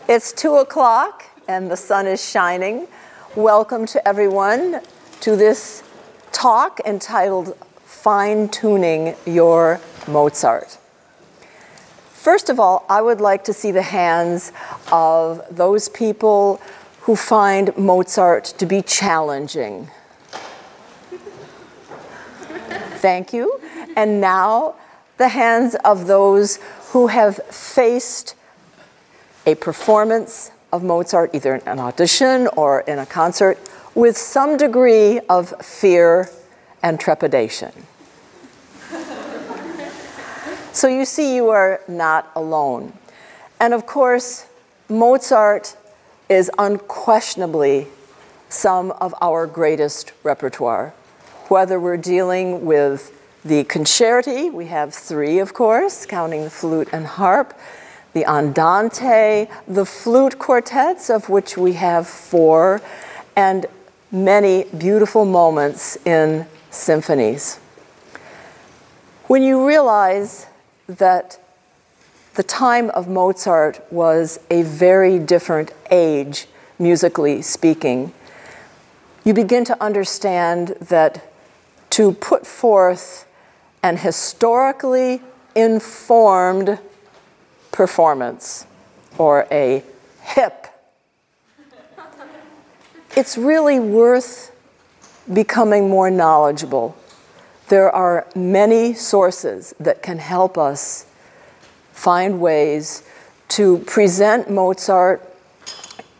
It's 2 o'clock and the sun is shining. Welcome to everyone to this talk entitled Fine-Tuning Your Mozart. First of all, I would like to see the hands of those people who find Mozart to be challenging. Thank you. And now, the hands of those who have faced a performance of Mozart, either in an audition or in a concert, with some degree of fear and trepidation. So you see, you are not alone. And of course, Mozart is unquestionably some of our greatest repertoire. Whether we're dealing with the concerti, we have 3, of course, counting the flute and harp, the andante, the flute quartets, of which we have 4, and many beautiful moments in symphonies. When you realize that the time of Mozart was a very different age, musically speaking, you begin to understand that to put forth an historically informed performance, or a hip, it's really worth becoming more knowledgeable. There are many sources that can help us find ways to present Mozart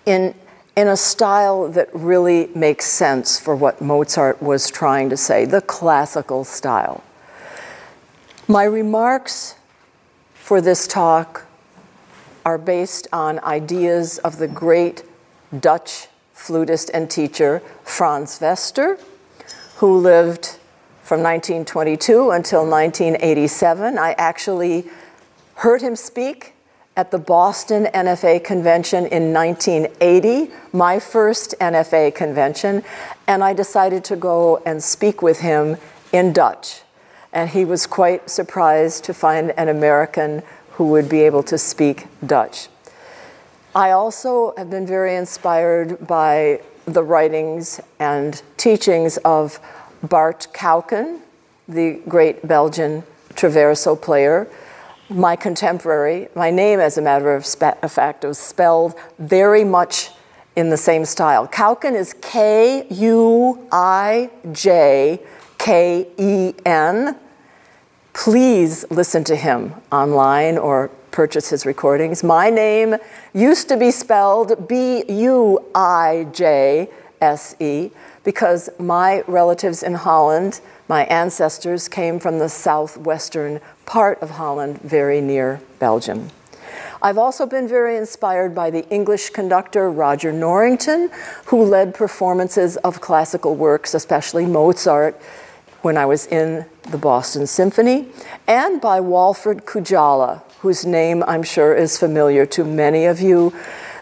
in a style that really makes sense for what Mozart was trying to say, the classical style. My remarks for this talk are based on ideas of the great Dutch flutist and teacher Frans Wester, who lived from 1922 until 1987. I actually heard him speak at the Boston NFA convention in 1980, my first NFA convention, and I decided to go and speak with him in Dutch. And he was quite surprised to find an American who would be able to speak Dutch. I also have been very inspired by the writings and teachings of Bart Kauken, the great Belgian traverso player, my contemporary. My name, as a matter of fact, was spelled very much in the same style. Kauken is K-U-I-J-K-E-N. Please listen to him online or purchase his recordings. My name used to be spelled B-U-I-J-S-E because my relatives in Holland, my ancestors, came from the southwestern part of Holland, very near Belgium. I've also been very inspired by the English conductor Roger Norrington, who led performances of classical works, especially Mozart, when I was in the Boston Symphony, and by Walfrid Kujala, whose name I'm sure is familiar to many of you,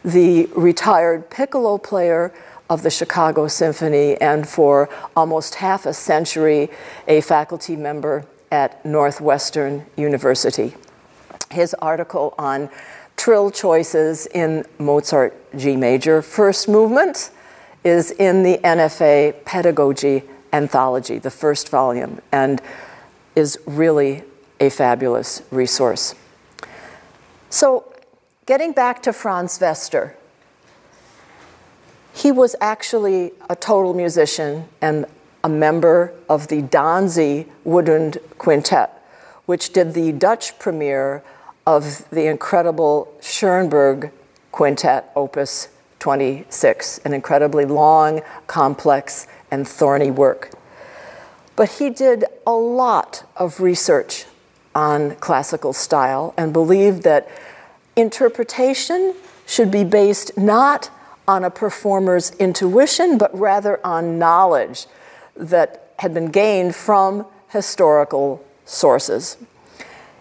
the retired piccolo player of the Chicago Symphony and for almost half a century a faculty member at Northwestern University. His article on trill choices in Mozart G major first movement is in the NFA Pedagogy Anthology, the first volume, and is really a fabulous resource. So, getting back to Frans Wester, he was actually a total musician and a member of the Danzig Woodwind Quintet, which did the Dutch premiere of the incredible Schoenberg Quintet, Opus 26, an incredibly long, complex, and thorny work. But he did a lot of research on classical style and believed that interpretation should be based not on a performer's intuition, but rather on knowledge that had been gained from historical sources.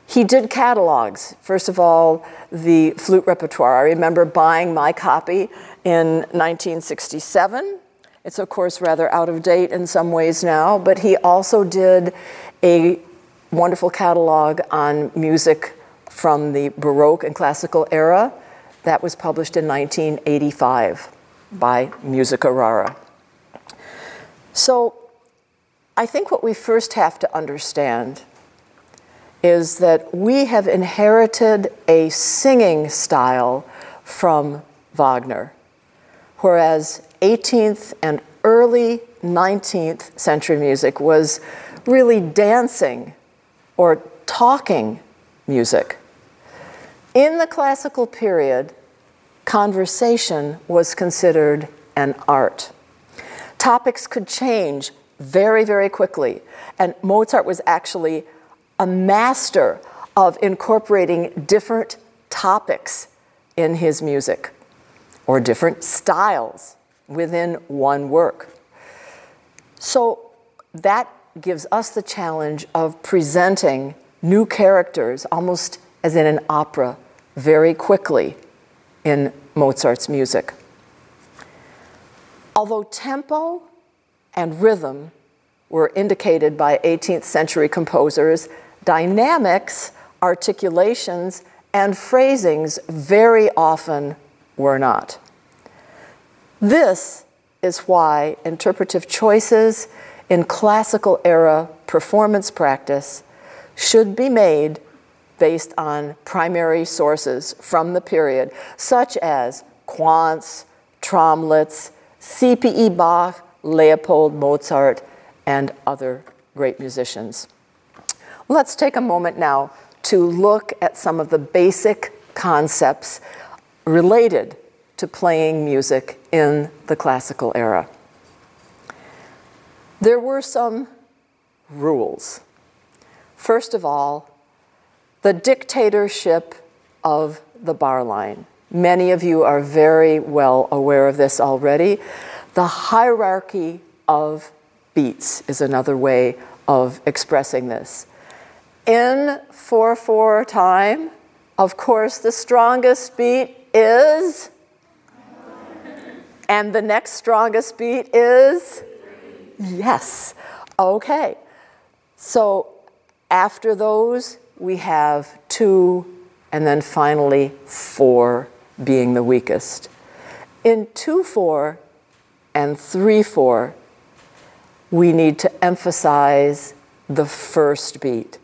He did catalogs. First of all, the flute repertoire. I remember buying my copy in 1967. It's, of course, rather out of date in some ways now, but he also did a wonderful catalog on music from the Baroque and classical era, That was published in 1985 by Musica Rara. So I think what we first have to understand is that we have inherited a singing style from Wagner, whereas 18th and early 19th century music was really dancing or talking music. In the classical period, conversation was considered an art. Topics could change very, very quickly, and Mozart was actually a master of incorporating different topics in his music, or different styles within one work. So that gives us the challenge of presenting new characters, almost as in an opera, very quickly in Mozart's music. Although tempo and rhythm were indicated by 18th century composers, dynamics, articulations, and phrasings very often were not. This is why interpretive choices in classical era performance practice should be made based on primary sources from the period, such as Quantz, Tromlitz, C.P.E. Bach, Leopold Mozart, and other great musicians. Let's take a moment now to look at some of the basic concepts related to playing music in the classical era. There were some rules. First of all, the dictatorship of the bar line. Many of you are very well aware of this already. The hierarchy of beats is another way of expressing this. In 4/4 time, of course, the strongest beat is, and the next strongest beat is, yes, okay. So after those, we have 2, and then finally 4 being the weakest. In 2/4 and 3/4, we need to emphasize the first beat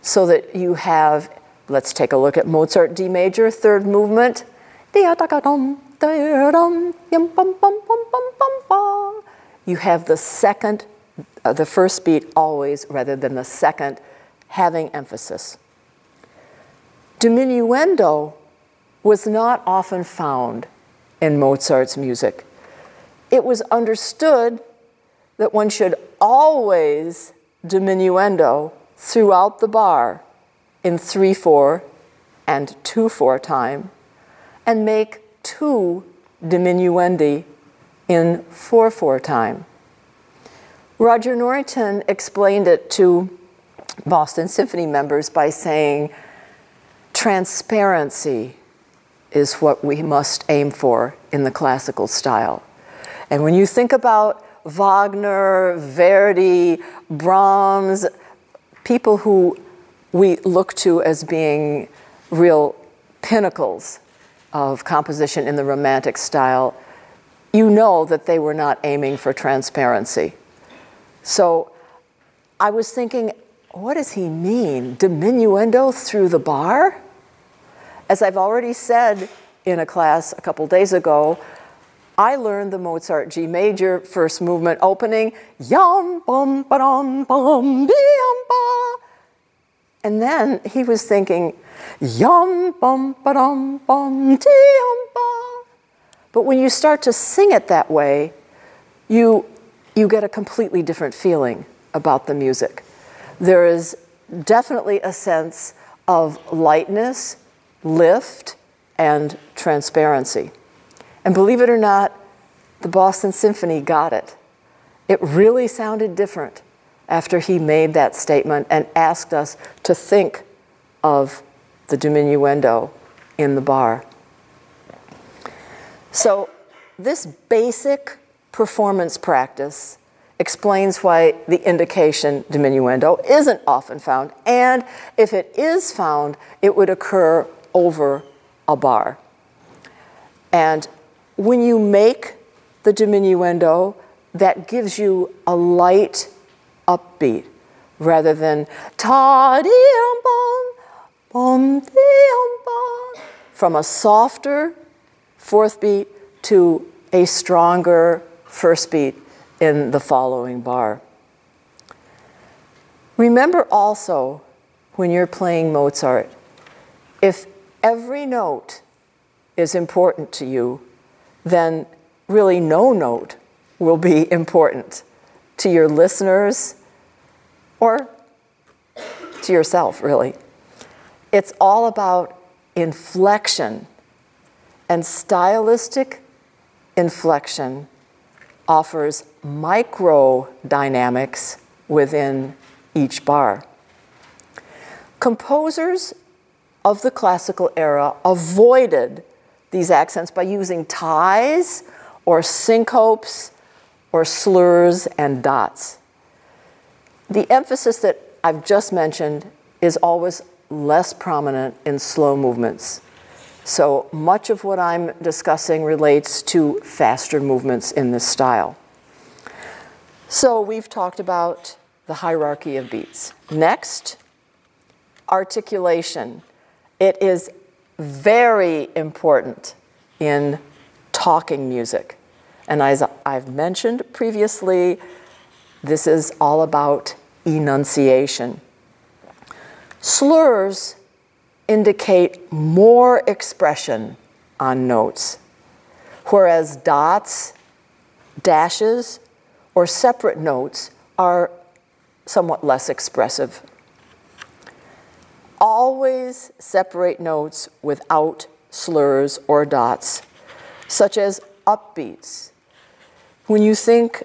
so that you have, let's take a look at Mozart D major, third movement. You have the second, the first beat always, rather than the second, having emphasis. Diminuendo was not often found in Mozart's music. It was understood that one should always diminuendo throughout the bar in 3/4 and 2/4 time, and make 2 diminuendi in 4/4 time. Roger Norrington explained it to Boston Symphony members by saying, transparency is what we must aim for in the classical style. And when you think about Wagner, Verdi, Brahms, people who we look to as being real pinnacles of composition in the Romantic style, you know that they were not aiming for transparency. So I was thinking, what does he mean? Diminuendo through the bar? As I've already said in a class a couple days ago, I learned the Mozart G major first movement opening, yum bum ba dum bum be yum ba. And then he was thinking, yum bum ba dum bum ti yum ba. But when you start to sing it that way, you get a completely different feeling about the music. There is definitely a sense of lightness, lift, and transparency. And believe it or not, the Boston Symphony got it. It really sounded different after he made that statement and asked us to think of the diminuendo in the bar. So this basic performance practice explains why the indication diminuendo isn't often found, and if it is found, it would occur over a bar. And when you make the diminuendo, that gives you a light upbeat rather than ta-dee-um-bum, bum-dee-um-bum, from a softer fourth beat to a stronger first beat in the following bar. Remember also, when you're playing Mozart, if every note is important to you, then really no note will be important to your listeners or to yourself, really. It's all about inflection, and stylistic inflection offers micro dynamics within each bar. Composers of the classical era avoided these accents by using ties or syncopes or slurs and dots. The emphasis that I've just mentioned is always less prominent in slow movements. So much of what I'm discussing relates to faster movements in this style. So we've talked about the hierarchy of beats. Next, articulation. It is very important in talking music. And as I've mentioned previously, this is all about enunciation. Slurs indicate more expression on notes, whereas dots, dashes, or separate notes are somewhat less expressive. Always separate notes without slurs or dots, such as upbeats. When you think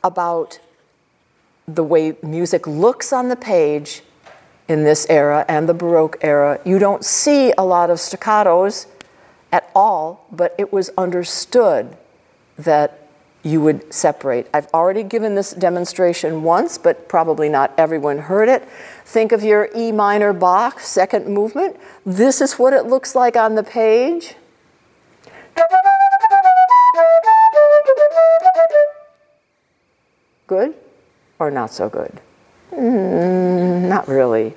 about the way music looks on the page in this era and the Baroque era, you don't see a lot of staccatos at all, but it was understood that you would separate. I've already given this demonstration once, but probably not everyone heard it. Think of your E minor Bach second movement. This is what it looks like on the page. Good or not so good? Not really.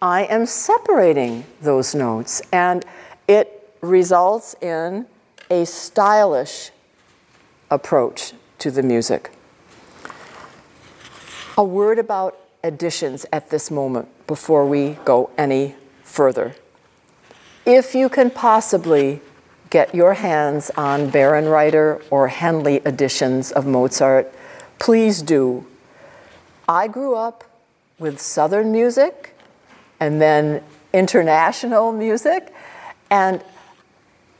I am separating those notes, and it results in a stylish approach to the music. A word about additions at this moment before we go any further. If you can possibly get your hands on Bärenreiter or Henley editions of Mozart, please do. I grew up with Southern music and then international music, and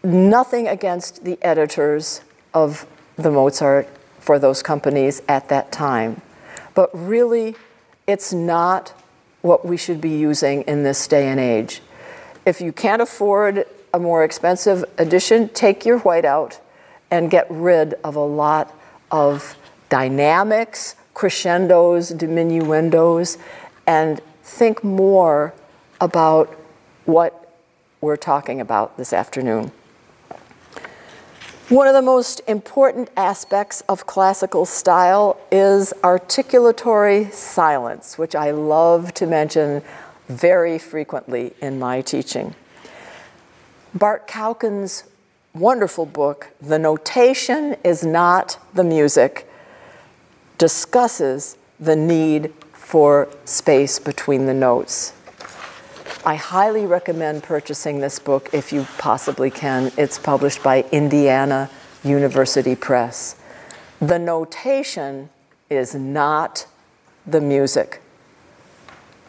nothing against the editors of the Mozart for those companies at that time. But really, it's not what we should be using in this day and age. If you can't afford a more expensive edition, take your whiteout and get rid of a lot of dynamics, crescendos, diminuendos, and think more about what we're talking about this afternoon. One of the most important aspects of classical style is articulatory silence, which I love to mention very frequently in my teaching. Bart Kauken's wonderful book, The Notation is Not the Music, discusses the need for space between the notes. I highly recommend purchasing this book if you possibly can. It's published by Indiana University Press. The notation is not the music.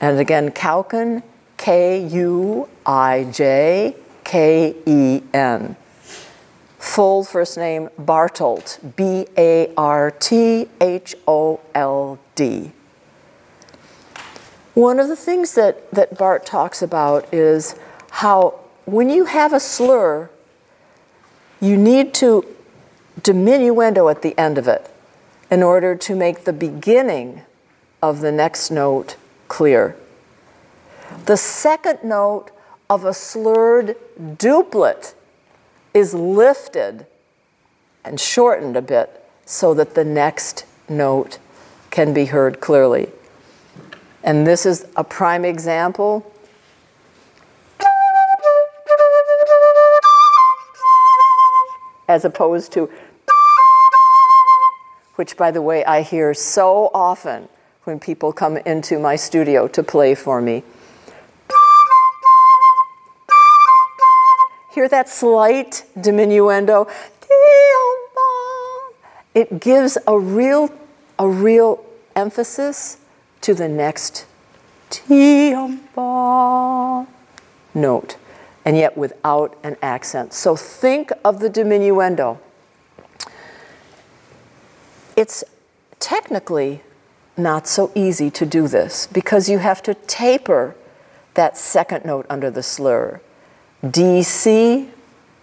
And again, Kauken, K-U-I-J-K-E-N. Full first name, Barthold, B-A-R-T-H-O-L-D. One of the things that Bart talks about is how when you have a slur, you need to diminuendo at the end of it in order to make the beginning of the next note clear. The second note of a slurred duplet is lifted and shortened a bit so that the next note can be heard clearly. And this is a prime example. As opposed to, which, by the way, I hear so often when people come into my studio to play for me. Hear that slight diminuendo? It gives a real emphasis to the next note, and yet without an accent. So think of the diminuendo. It's technically not so easy to do this because you have to taper that second note under the slur. D, C,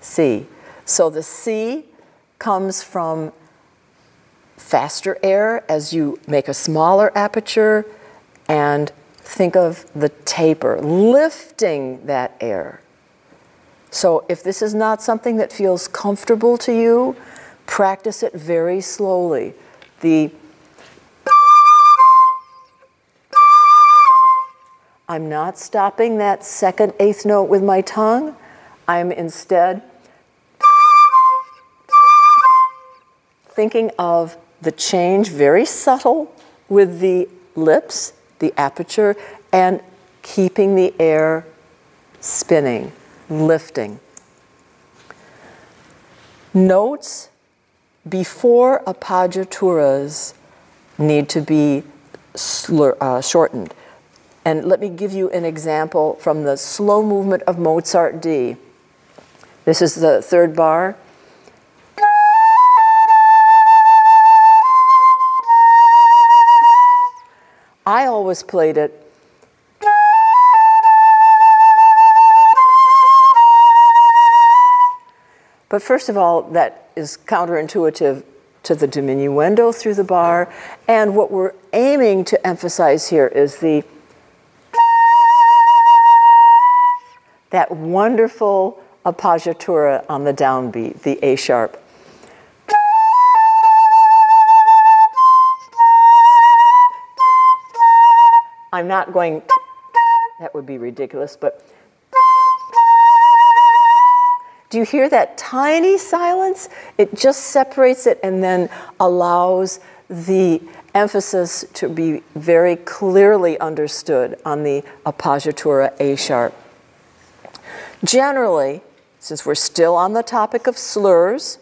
C. So the C comes from faster air as you make a smaller aperture, and think of the taper, lifting that air. So if this is not something that feels comfortable to you, practice it very slowly. I'm not stopping that second eighth note with my tongue. I'm instead thinking of the change, very subtle, with the lips, the aperture, and keeping the air spinning, lifting. Notes before appoggiaturas need to be shortened. And let me give you an example from the slow movement of Mozart D. This is the third bar. I always played it but first of all, that is counterintuitive to the diminuendo through the bar, and what we're aiming to emphasize here is that wonderful appoggiatura on the downbeat, the A sharp. I'm not going, that would be ridiculous, but do you hear that tiny silence? It just separates it and then allows the emphasis to be very clearly understood on the appoggiatura A sharp. Generally, since we're still on the topic of slurs,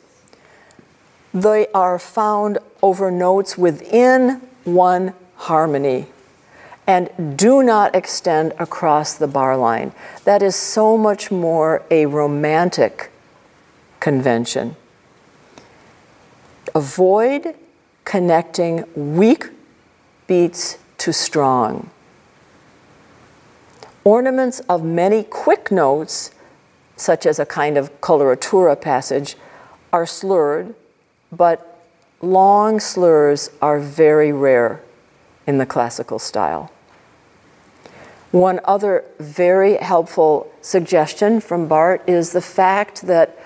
they are found over notes within one harmony and do not extend across the bar line. That is so much more a romantic convention. Avoid connecting weak beats to strong. Ornaments of many quick notes, such as a kind of coloratura passage, are slurred, but long slurs are very rare in the classical style. One other very helpful suggestion from Bart is the fact that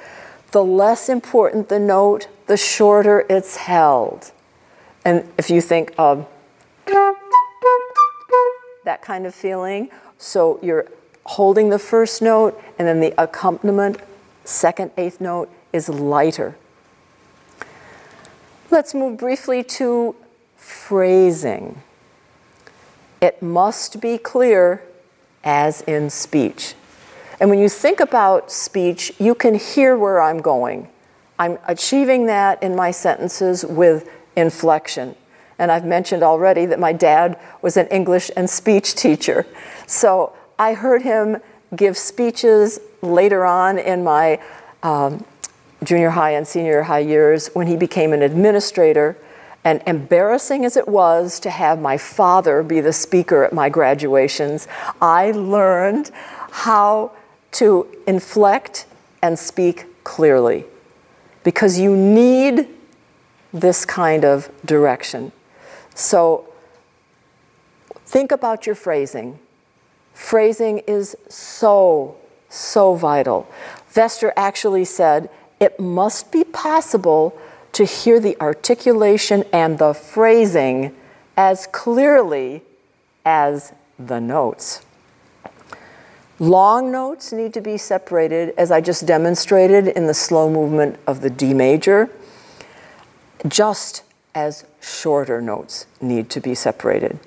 the less important the note, the shorter it's held. And if you think of that kind of feeling, so you're holding the first note and then the accompaniment, second eighth note, is lighter. Let's move briefly to phrasing. It must be clear as in speech. And when you think about speech, you can hear where I'm going. I'm achieving that in my sentences with inflection. And I've mentioned already that my dad was an English and speech teacher. So I heard him give speeches later on in my junior high and senior high years when he became an administrator. And embarrassing as it was to have my father be the speaker at my graduations, I learned how to inflect and speak clearly, because you need this kind of direction. So think about your phrasing. Phrasing is so, so vital. Vester actually said, it must be possible to hear the articulation and the phrasing as clearly as the notes. Long notes need to be separated, as I just demonstrated in the slow movement of the D major, just as shorter notes need to be separated.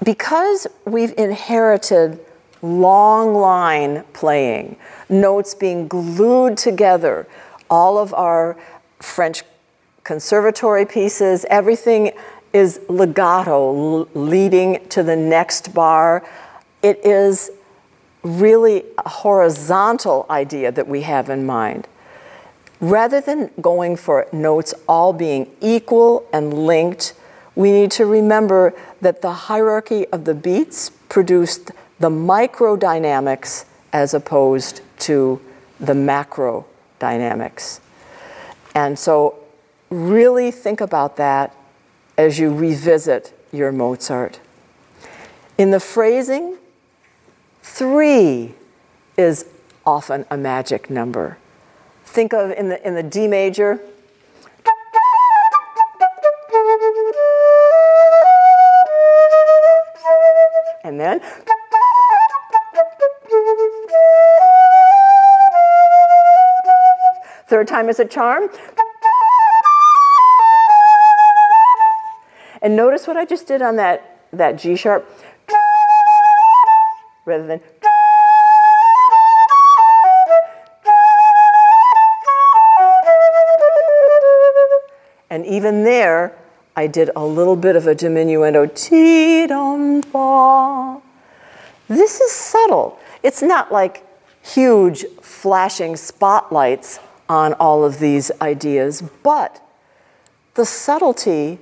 Because we've inherited long line playing, notes being glued together, all of our French conservatory pieces, everything is legato, leading to the next bar. It is really a horizontal idea that we have in mind. Rather than going for notes all being equal and linked, we need to remember that the hierarchy of the beats produced the microdynamics as opposed to the macro dynamics. And so really think about that as you revisit your Mozart. In the phrasing, 3 is often a magic number. Think of in the D major, and then third time is a charm. And notice what I just did on that G sharp, rather than. And even there, I did a little bit of a diminuendo. Ti-dum-ba. This is subtle. It's not like huge flashing spotlights on all of these ideas, but the subtlety,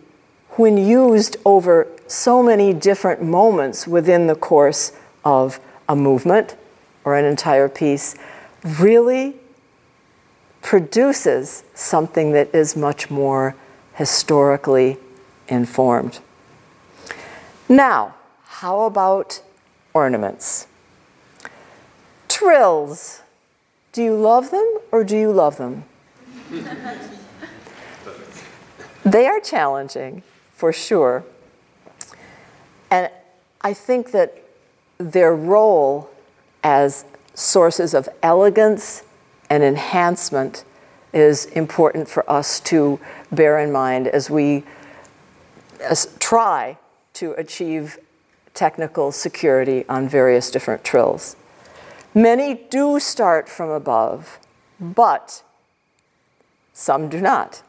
when used over so many different moments within the course of a movement or an entire piece, really produces something that is much more historically informed. Now, how about ornaments? Trills. Do you love them or do you love them? They are challenging, for sure. And I think that their role as sources of elegance and enhancement is important for us to bear in mind as we try to achieve technical security on various different trills. Many do start from above, but some do not.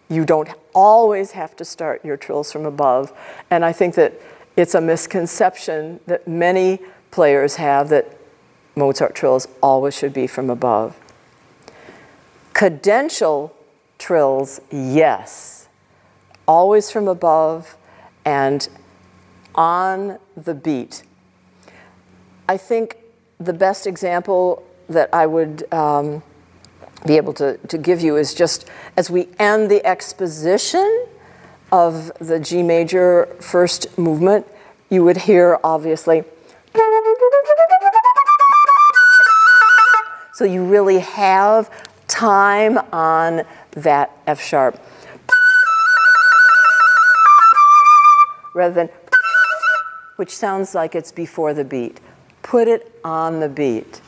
You don't always have to start your trills from above, and I think that it's a misconception that many players have that Mozart trills always should be from above. Cadential trills, yes, always from above and on the beat. I think the best example that I would be able to give you is just as we end the exposition of the G major first movement, you would hear, obviously, so you really have time on that F sharp, rather than, which sounds like it's before the beat. Put it on the beat.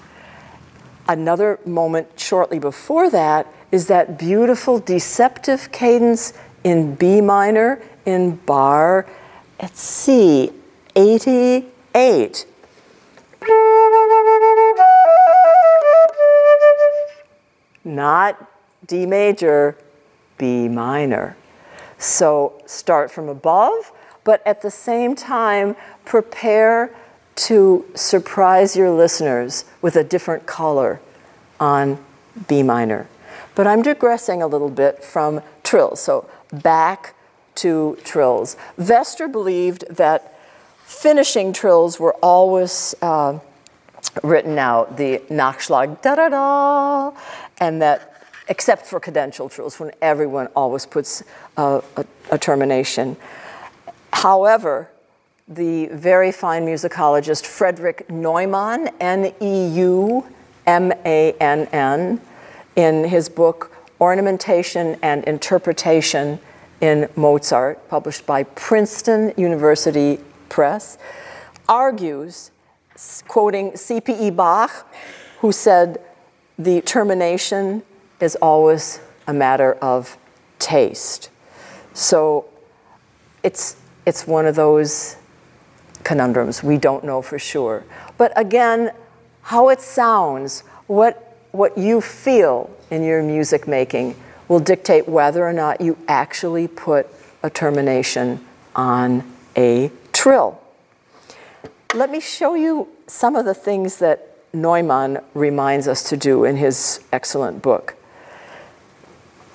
Another moment shortly before that is that beautiful deceptive cadence in B minor in bar at C, 88. Not D major, B minor. So start from above, but at the same time, prepare to surprise your listeners with a different color on B minor. But I'm digressing a little bit from trills, so back to trills. Vester believed that finishing trills were always written out, the Nachschlag, da-da-da, and that, except for cadential trills, when everyone always puts a termination. However, the very fine musicologist Frederick Neumann, Neumann, in his book Ornamentation and Interpretation in Mozart, published by Princeton University Press, argues, quoting C.P.E. Bach, who said, the termination is always a matter of taste. So it's one of those conundrums. We don't know for sure. But again, how it sounds, what you feel in your music making will dictate whether or not you actually put a termination on a trill. Let me show you some of the things that Neumann reminds us to do in his excellent book.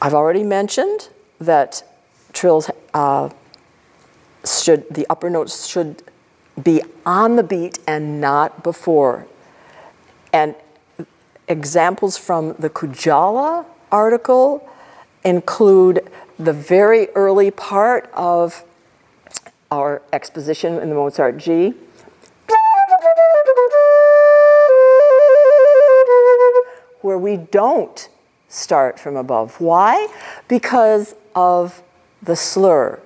I've already mentioned that trills the upper notes should be on the beat and not before. And examples from the Kujala article include the very early part of our exposition in the Mozart G, where we don't start from above. Why? Because of the slur.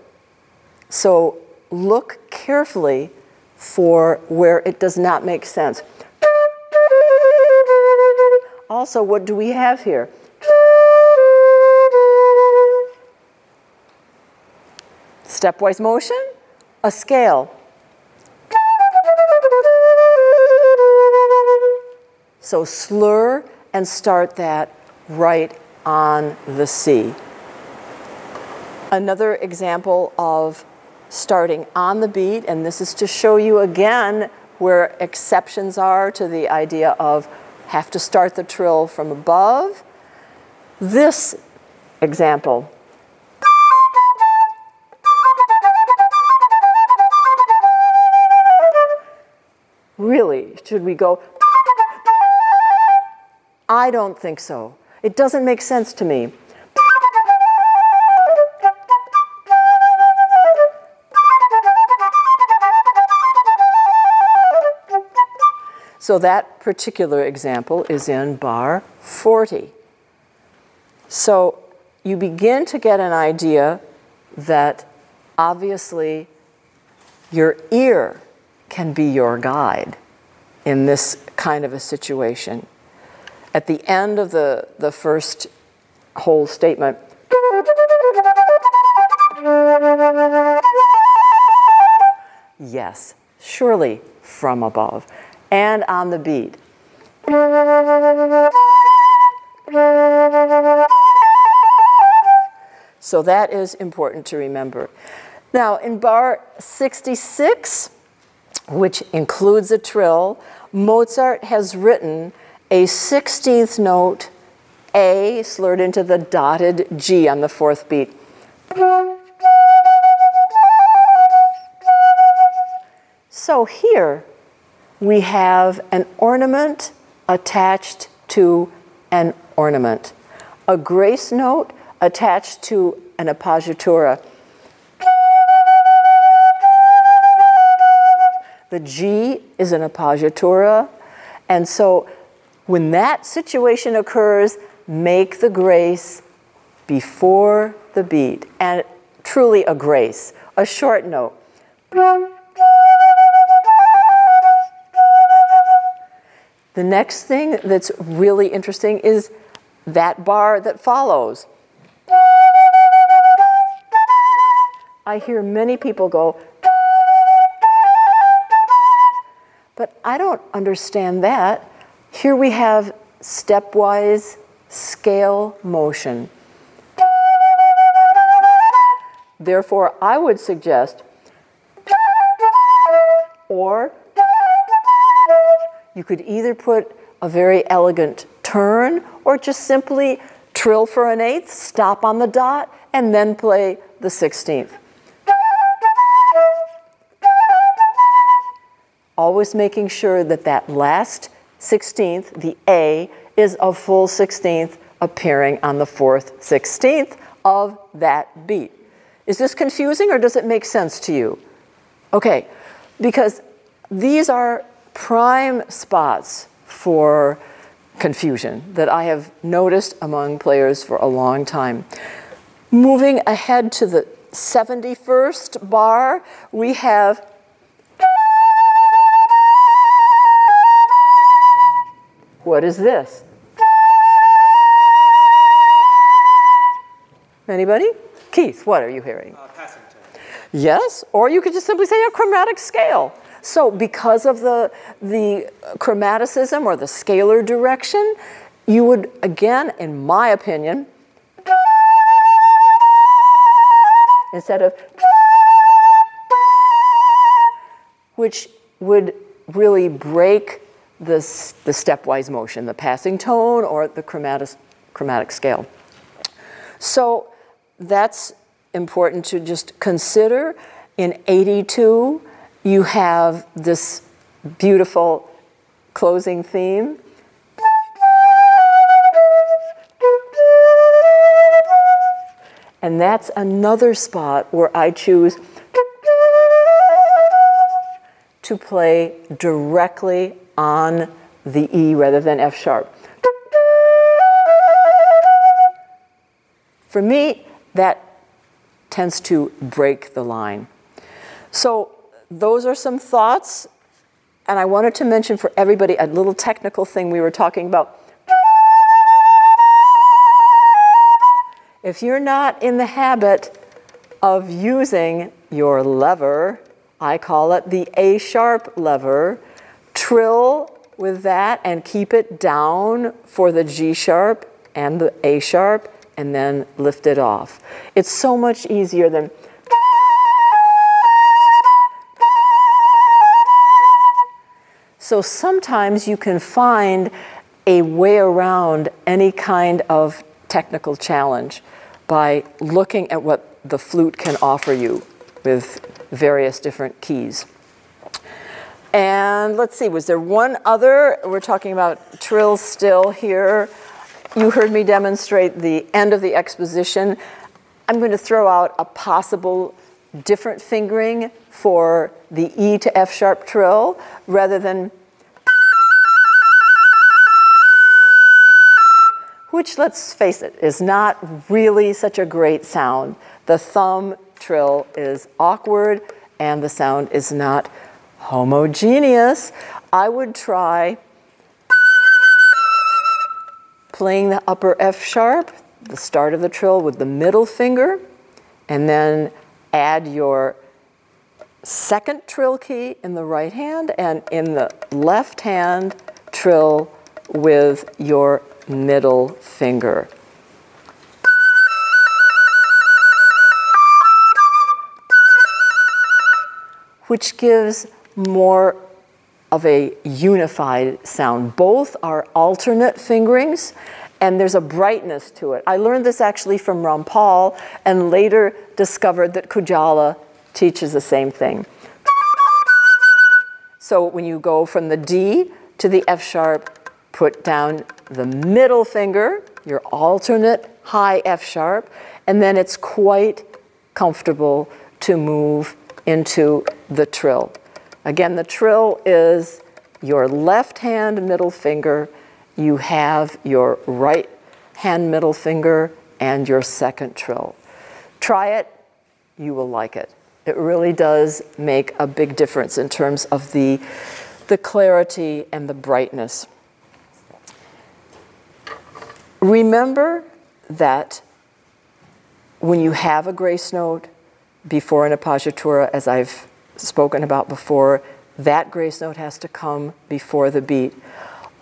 So look carefully for where it does not make sense. Also, what do we have here? Stepwise motion, a scale. So slur and start that right on the C. Another example of starting on the beat, and this is to show you again where exceptions are to the idea of have to start the trill from above. This example. Really, should we go? I don't think so. It doesn't make sense to me. So that particular example is in bar 40. So you begin to get an idea that obviously your ear can be your guide in this kind of a situation. At the end of the first whole statement, yes, surely from above, and on the beat. So that is important to remember. Now, in bar 66, which includes a trill, Mozart has written a 16th note A slurred into the dotted G on the fourth beat. So here we have an ornament attached to an ornament, a grace note attached to an appoggiatura. The G is an appoggiatura, and so when that situation occurs, make the grace before the beat, and truly a grace, a short note. The next thing that's really interesting is that bar that follows. I hear many people go, but I don't understand that. Here we have stepwise scale motion. Therefore, I would suggest, or you could either put a very elegant turn or just simply trill for an eighth, stop on the dot, and then play the 16th. Always making sure that that last 16th, the A, is a full 16th appearing on the fourth 16th of that beat. Is this confusing or does it make sense to you? Okay, because these are prime spots for confusion that I have noticed among players for a long time. Moving ahead to the 71st bar, we have what is this? Anybody? Keith, what are you hearing? Passing tone. Yes, or you could just simply say a chromatic scale. So because of the chromaticism or the scalar direction, you would, again, in my opinion, instead of, which would really break the stepwise motion, the passing tone or the chromatic scale. So that's important to just consider. In 82, you have this beautiful closing theme. And that's another spot where I choose to play directly on the E rather than F sharp. For me, that tends to break the line. So those are some thoughts, and I wanted to mention for everybody a little technical thing we were talking about. If you're not in the habit of using your lever, I call it the A sharp lever, trill with that and keep it down for the G sharp and the A sharp, and then lift it off. It's so much easier than so sometimes you can find a way around any kind of technical challenge by looking at what the flute can offer you with various different keys. And let's see, was there one other? We're talking about trills still here. You heard me demonstrate the end of the exposition. I'm going to throw out a possible different fingering for the E to F sharp trill rather than, which, let's face it, is not really such a great sound. The thumb trill is awkward and the sound is not homogeneous. I would try playing the upper F sharp, the start of the trill with the middle finger, and then add your second trill key in the right hand, and in the left hand, trill with your middle finger. Which gives more of a unified sound. Both are alternate fingerings, and there's a brightness to it. I learned this actually from Rampal, and later discovered that Kujala teaches the same thing. So when you go from the D to the F sharp, put down the middle finger, your alternate high F sharp, and then it's quite comfortable to move into the trill. Again, the trill is your left hand middle finger. You have your right hand middle finger and your second trill. Try it, you will like it. It really does make a big difference in terms of the clarity and the brightness. Remember that when you have a grace note before an appoggiatura, as I've spoken about before, that grace note has to come before the beat.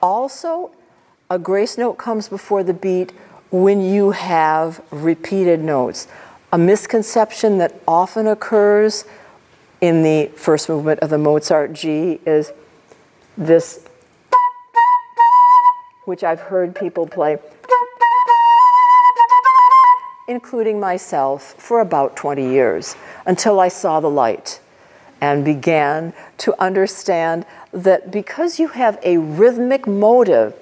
Also, a grace note comes before the beat when you have repeated notes. A misconception that often occurs in the first movement of the Mozart G is this, which I've heard people play, including myself, for about 20 years, until I saw the light and began to understand that because you have a rhythmic motive,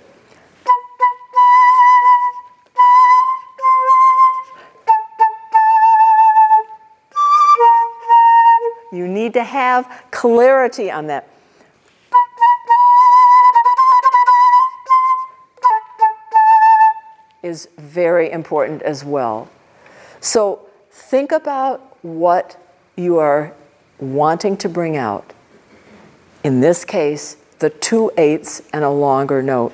you need to have clarity on that. Is very important as well. So think about what you are wanting to bring out. In this case, the 2/8 and a longer note.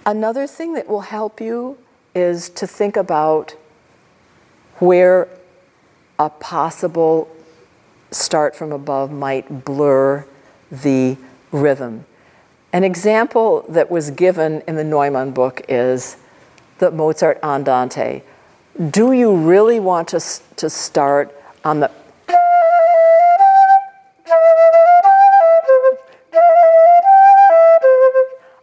Another thing that will help you is to think about where a possible start from above might blur the rhythm. An example that was given in the Neumann book is the Mozart Andante. Do you really want to start on the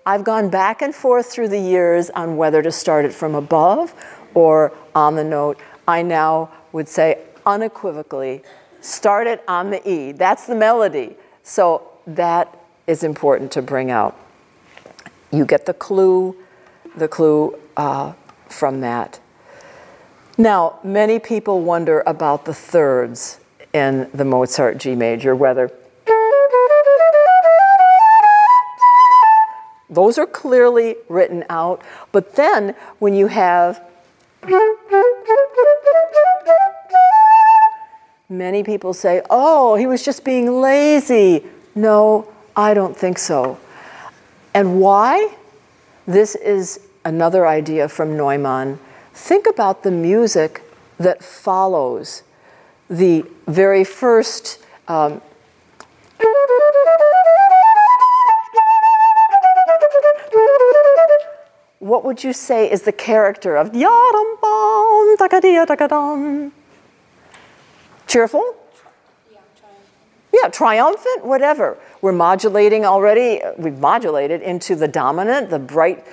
I've gone back and forth through the years on whether to start it from above or on the note. I now would say unequivocally, start it on the E. That's the melody. So that is important to bring out. You get the clue from that. Now, many people wonder about the thirds in the Mozart G major, whether those are clearly written out, but then when you have many people say, oh, he was just being lazy. No, I don't think so. And why? This is another idea from Neumann. Think about the music that follows the very first what would you say is the character of yadam takadia takadam? Cheerful? Yeah, triumphant. Yeah, triumphant, whatever. We're modulating already. We've modulated into the dominant, the bright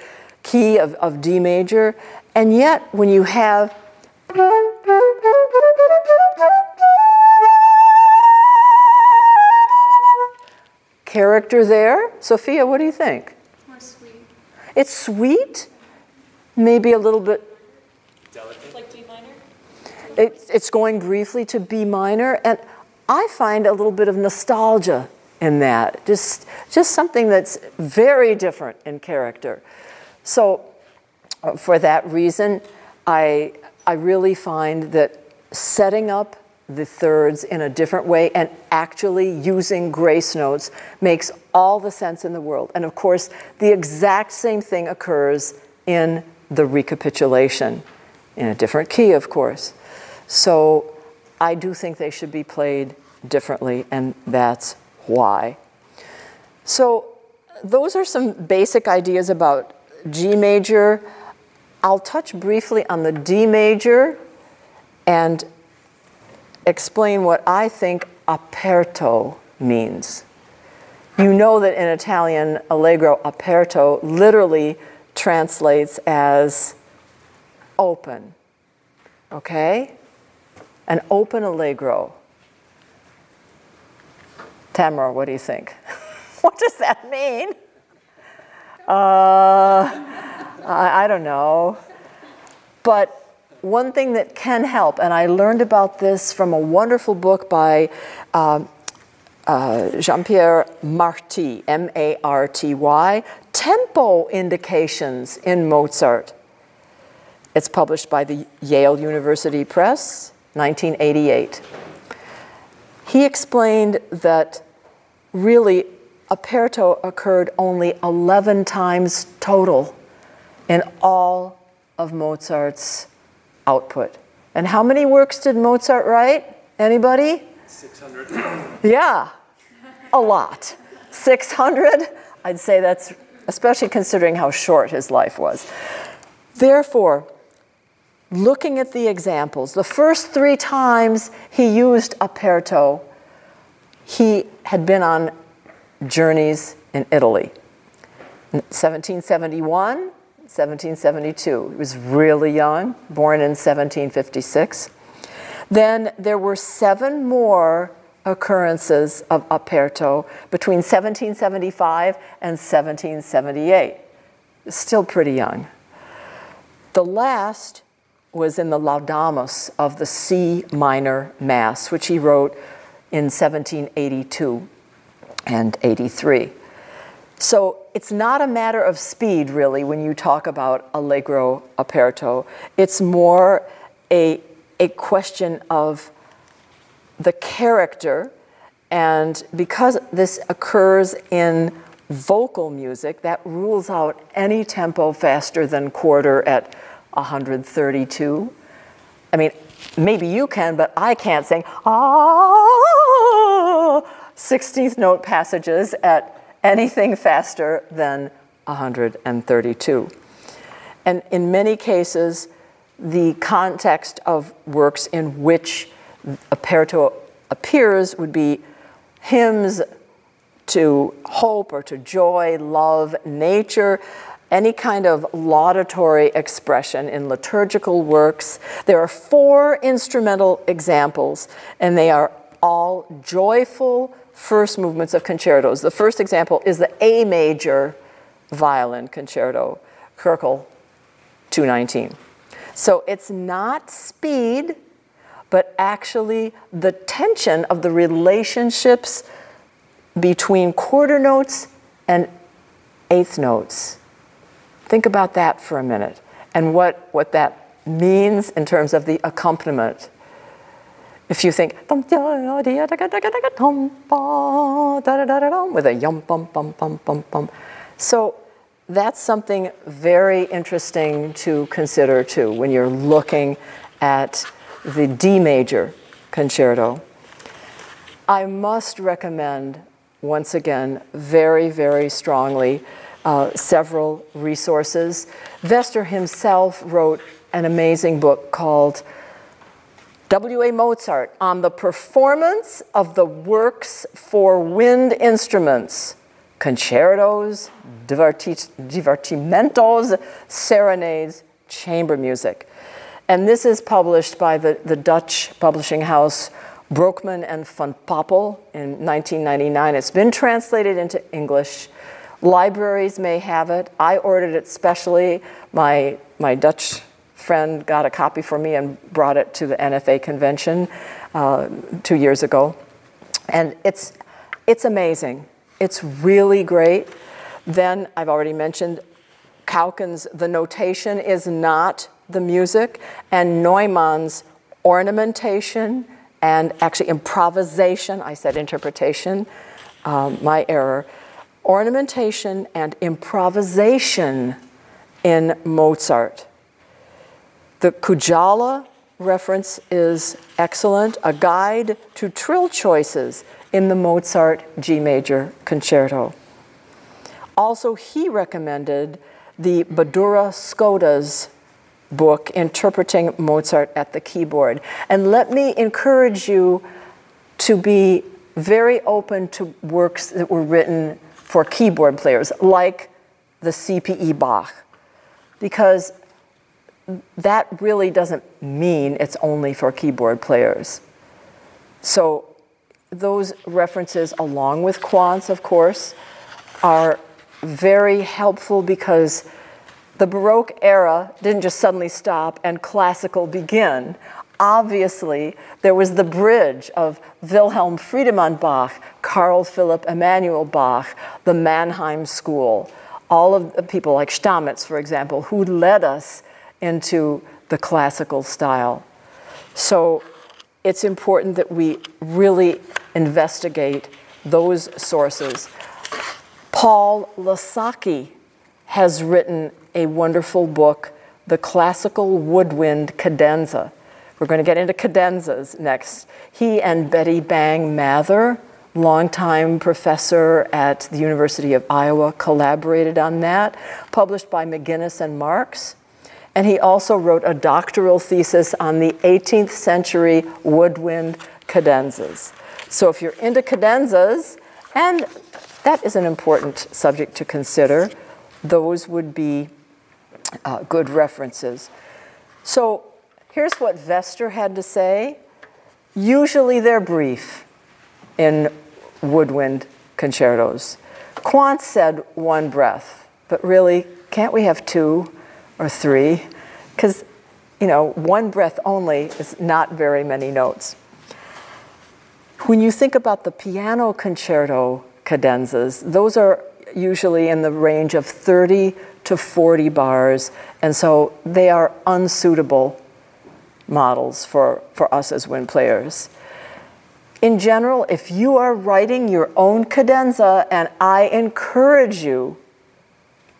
key of D major. And yet, when you have character there, Sophia, what do you think? More sweet. It's sweet, maybe a little bit. Delicate. Like D minor? It's going briefly to B minor, and I find a little bit of nostalgia in that. Just something that's very different in character. So for that reason, I really find that setting up the thirds in a different way and actually using grace notes makes all the sense in the world. And of course, the exact same thing occurs in the recapitulation, in a different key, of course. So I do think they should be played differently, and that's why. So those are some basic ideas about G major. I'll touch briefly on the D major and explain what I think aperto means. You know that in Italian, allegro aperto literally translates as open, okay? An open allegro. Tamara, what do you think? What does that mean? I don't know. But one thing that can help, and I learned about this from a wonderful book by Jean-Pierre Marty, M-A-R-T-Y, Tempo Indications in Mozart. It's published by the Yale University Press, 1988. He explained that really aperto occurred only 11 times total in all of Mozart's output. And how many works did Mozart write? Anybody? 600. Yeah, a lot. 600? I'd say that's, especially considering how short his life was. Therefore, looking at the examples, the first 3 times he used aperto, he had been on journeys in Italy. 1771, 1772. He was really young, born in 1756. Then there were 7 more occurrences of aperto between 1775 and 1778. Still pretty young. The last was in the Laudamus of the C minor Mass, which he wrote in 1782 and 83. So it's not a matter of speed, really, when you talk about allegro aperto. It's more a question of the character, and because this occurs in vocal music, that rules out any tempo faster than quarter at 132. I mean, maybe you can, but I can't sing 16th note passages at anything faster than 132. And in many cases, the context of works in which aperto appears would be hymns to hope or to joy, love, nature, any kind of laudatory expression in liturgical works. There are 4 instrumental examples, and they are all joyful first movements of concertos. The first example is the A major violin concerto, Köchel 219. So it's not speed, but actually the tension of the relationships between quarter notes and eighth notes. Think about that for a minute, and what that means in terms of the accompaniment. If you think with a yum bum bum bum bum bum, so that's something very interesting to consider too when you're looking at the D major concerto. I must recommend, once again, very, very strongly, several resources. Wester himself wrote an amazing book called W.A. Mozart on the Performance of the Works for Wind Instruments, Concertos, Divertimentos, Serenades, Chamber Music. And this is published by the Dutch publishing house Broekman and Van Poppel in 1999. It's been translated into English. Libraries may have it. I ordered it specially. My Dutch friend got a copy for me and brought it to the NFA convention 2 years ago. And it's amazing. It's really great. Then, I've already mentioned, Kaukens' The Notation is not the music, and Neumann's ornamentation and actually improvisation, I said interpretation, my error, ornamentation and improvisation in Mozart. The Kujala reference is excellent, a guide to trill choices in the Mozart G major concerto. Also, he recommended the Badura Skoda's book, Interpreting Mozart at the Keyboard. And let me encourage you to be very open to works that were written for keyboard players, like the CPE Bach, because that really doesn't mean it's only for keyboard players. So those references, along with Quantz, of course, are very helpful because the Baroque era didn't just suddenly stop and classical begin. Obviously, there was the bridge of Wilhelm Friedemann Bach, Carl Philipp Emanuel Bach, the Mannheim School, all of the people like Stamitz, for example, who led us into the classical style. So it's important that we really investigate those sources. Paul Lasaki has written a wonderful book, The Classical Woodwind Cadenza. We're going to get into cadenzas next. He and Betty Bang Mather, longtime professor at the University of Iowa, collaborated on that, published by McGinnis and Marks. And he also wrote a doctoral thesis on the 18th century woodwind cadenzas. So if you're into cadenzas, and that is an important subject to consider, those would be good references. So here's what Wester had to say. Usually they're brief in woodwind concertos. Quantz said one breath, but really, can't we have 2 or 3? Because, you know, one breath only is not very many notes. When you think about the piano concerto cadenzas, those are usually in the range of 30 to 40 bars, and so they are unsuitable models for us as wind players. In general, if you are writing your own cadenza, and I encourage you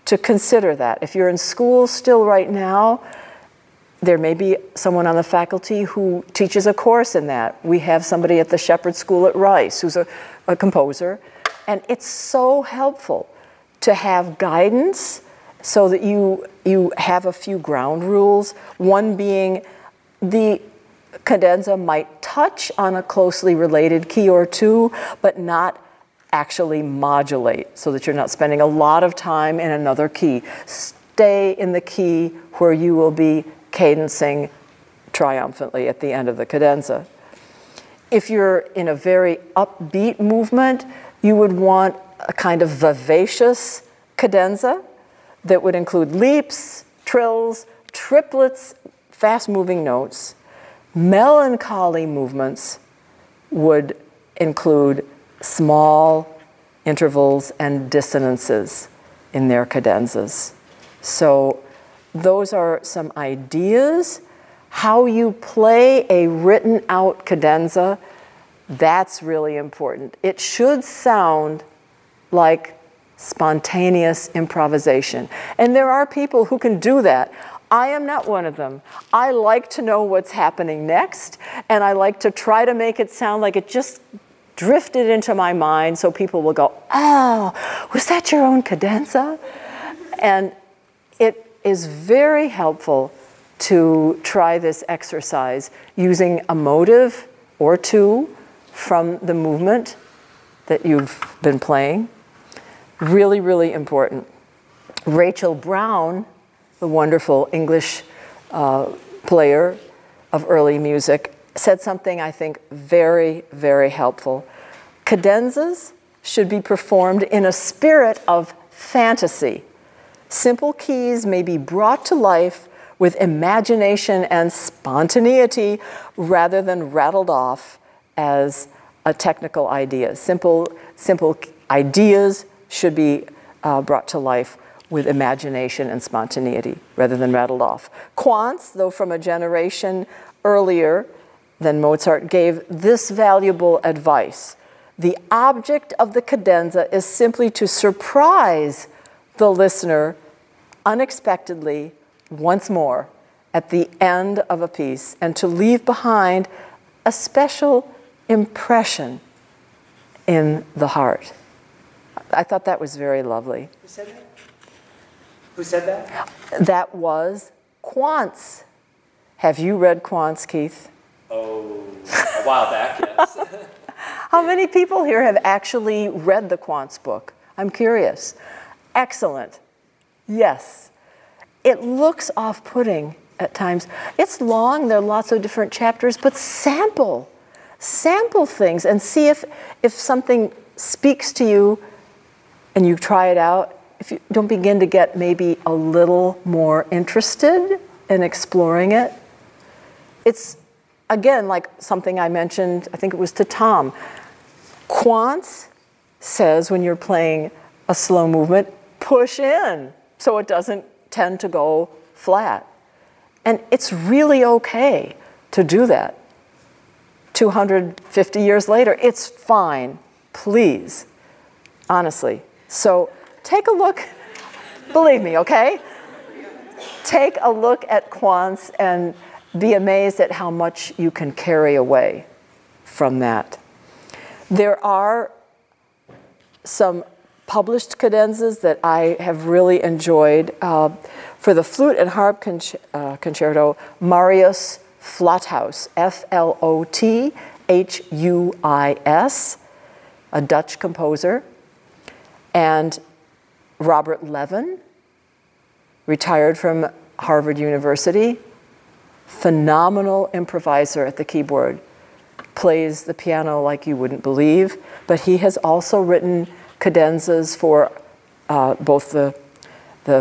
to consider that. If you're in school still right now, there may be someone on the faculty who teaches a course in that. We have somebody at the Shepherd School at Rice who's a composer, and it's so helpful to have guidance so that you have a few ground rules, one being the cadenza might touch on a closely related key or two, but not actually modulate, so that you're not spending a lot of time in another key. Stay in the key where you will be cadencing triumphantly at the end of the cadenza. If you're in a very upbeat movement, you would want a kind of vivacious cadenza that would include leaps, trills, triplets, fast-moving notes. Melancholy movements would include small intervals and dissonances in their cadenzas. So those are some ideas. How you play a written out cadenza, that's really important. It should sound like spontaneous improvisation. And there are people who can do that. I am not one of them. I like to know what's happening next, and I like to try to make it sound like it just drifted into my mind so people will go, oh, was that your own cadenza? And it is very helpful to try this exercise using a motive or two from the movement that you've been playing. Really, really important. Rachel Brown, the wonderful English player of early music, said something I think very, very helpful. Cadenzas should be performed in a spirit of fantasy. Simple keys may be brought to life with imagination and spontaneity rather than rattled off as a technical idea. Simple ideas should be brought to life with imagination and spontaneity rather than rattled off. Quantz, though from a generation earlier than Mozart, gave this valuable advice. The object of the cadenza is simply to surprise the listener unexpectedly once more at the end of a piece and to leave behind a special impression in the heart. I thought that was very lovely. Who said that? Who said that? That was Quantz. Have you read Quantz, Keith? Oh, a while back, yes. How many people here have actually read the Quantz book? I'm curious. Excellent. Yes. It looks off-putting at times. It's long, there are lots of different chapters, but sample things and see if something speaks to you and you try it out. If you don't begin to get maybe a little more interested in exploring it. It's, again, like something I mentioned, I think it was to Tom. Quantz says when you're playing a slow movement, push in so it doesn't tend to go flat. And it's really okay to do that. 250 years later, it's fine. Please. Honestly. So take a look, believe me, okay? Take a look at Quantz and be amazed at how much you can carry away from that. There are some published cadenzas that I have really enjoyed. For the flute and harp concerto, Marius Flothuis, Flothuis, a Dutch composer, and Robert Levin, retired from Harvard University, phenomenal improviser at the keyboard, plays the piano like you wouldn't believe, but he has also written cadenzas for both the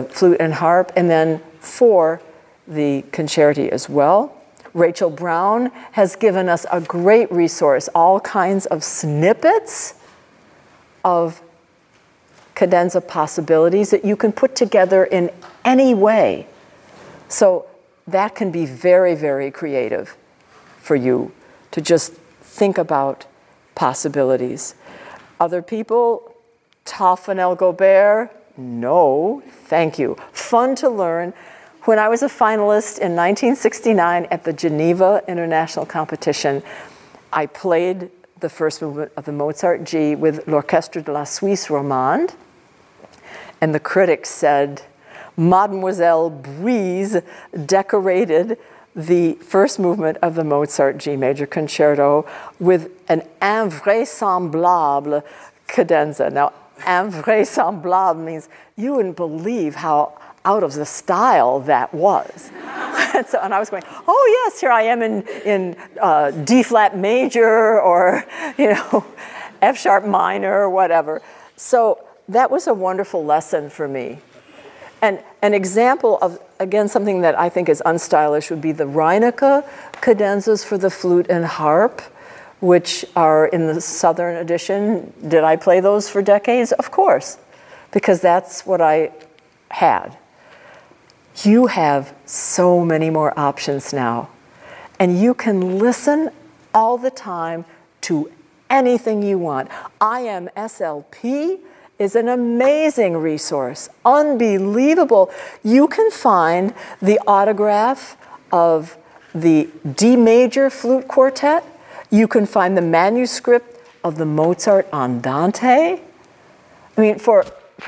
flute and harp, and then for the concerti as well. Rachel Brown has given us a great resource, all kinds of snippets of cadenza possibilities that you can put together in any way. So that can be very, very creative for you to just think about possibilities. Other people, Toffanel Gobert, no, thank you. Fun to learn. When I was a finalist in 1969 at the Geneva International Competition, I played the first movement of the Mozart G with l'Orchestre de la Suisse Romande, and the critics said, Mademoiselle Buyse decorated the first movement of the Mozart G major concerto with an invraisemblable cadenza. Now, invraisemblable means you wouldn't believe how out of the style that was. And I was going, oh yes, here I am in D flat major or, you know, F sharp minor or whatever. So that was a wonderful lesson for me. And an example of, again, something that I think is unstylish would be the Reinecke cadenzas for the flute and harp, which are in the Southern edition. Did I play those for decades? Of course, because that's what I had. You have so many more options now, and you can listen all the time to anything you want. IMSLP is an amazing resource, unbelievable. You can find the autograph of the D major flute quartet. You can find the manuscript of the Mozart Andante. I mean, for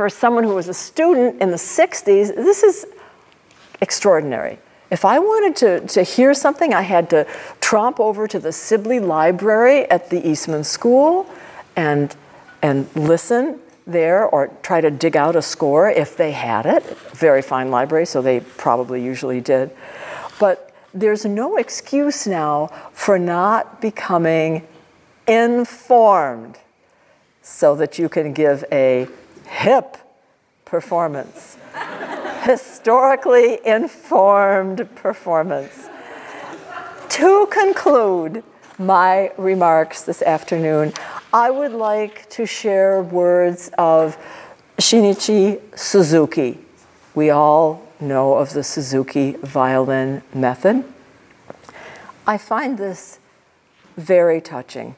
someone who was a student in the 60s, this is extraordinary. If I wanted to hear something, I had to tromp over to the Sibley Library at the Eastman School and listen there, or try to dig out a score if they had it. Very fine library, so they probably usually did. But there's no excuse now for not becoming informed so that you can give a hip performance. Historically informed performance. To conclude my remarks this afternoon, I would like to share words of Shinichi Suzuki. We all know of the Suzuki violin method. I find this very touching.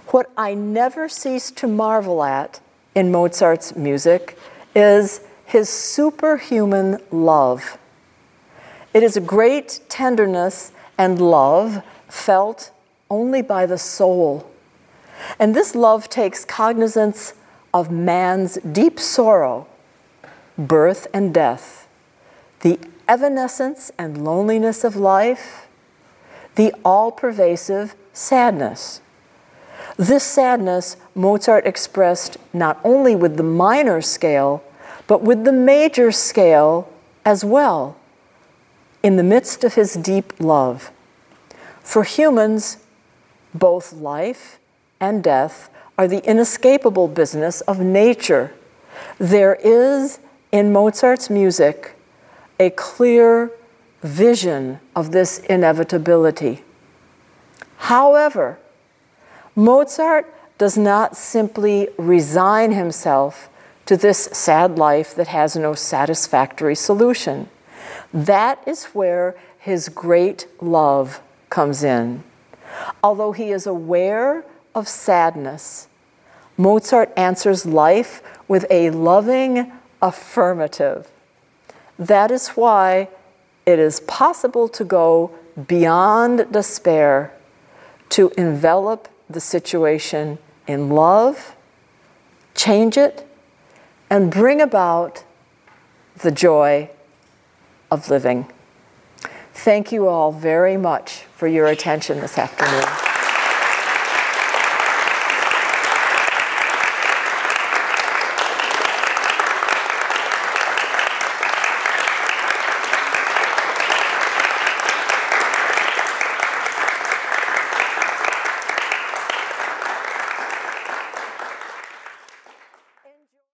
What I never cease to marvel at in Mozart's music is his superhuman love. It is a great tenderness and love felt only by the soul. And this love takes cognizance of man's deep sorrow, birth and death, the evanescence and loneliness of life, the all-pervasive sadness. This sadness Mozart expressed not only with the minor scale, but with the major scale as well, in the midst of his deep love. For humans, both life and death are the inescapable business of nature. There is, in Mozart's music, a clear vision of this inevitability. However, Mozart does not simply resign himself to this sad life that has no satisfactory solution. That is where his great love comes in. Although he is aware of sadness, Mozart answers life with a loving affirmative. That is why it is possible to go beyond despair, to envelop the situation in love, change it, and bring about the joy of living. Thank you all very much for your attention this afternoon.